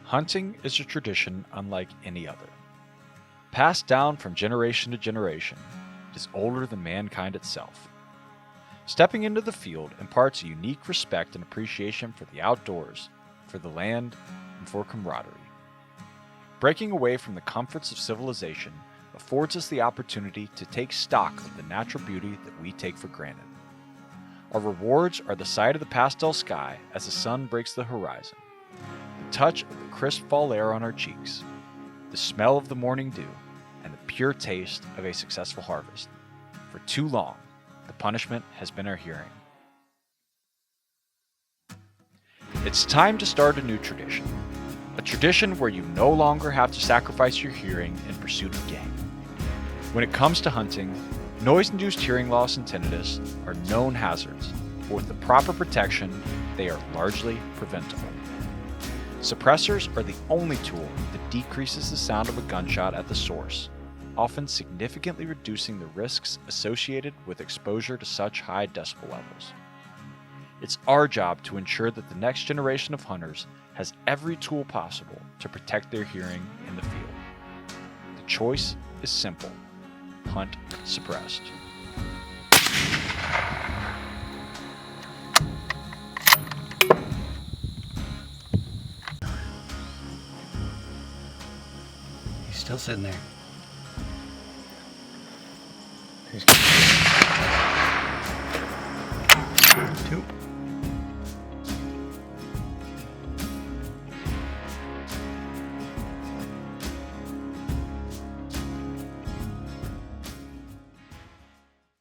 Hunting is a tradition unlike any other. Passed down from generation to generation, it is older than mankind itself. Stepping into the field imparts a unique respect and appreciation for the outdoors, for the land, and for camaraderie. Breaking away from the comforts of civilization affords us the opportunity to take stock of the natural beauty that we take for granted. Our rewards are the sight of the pastel sky as the sun breaks the horizon, the touch of the crisp fall air on our cheeks, the smell of the morning dew, and the pure taste of a successful harvest. For too long, the punishment has been our hearing. It's time to start a new tradition. A tradition where you no longer have to sacrifice your hearing in pursuit of game. When it comes to hunting, noise-induced hearing loss and tinnitus are known hazards, but with the proper protection, they are largely preventable. Suppressors are the only tool that decreases the sound of a gunshot at the source, often significantly reducing the risks associated with exposure to such high decibel levels. It's our job to ensure that the next generation of hunters has every tool possible to protect their hearing in the field. The choice is simple: hunt suppressed. He's still sitting there. He's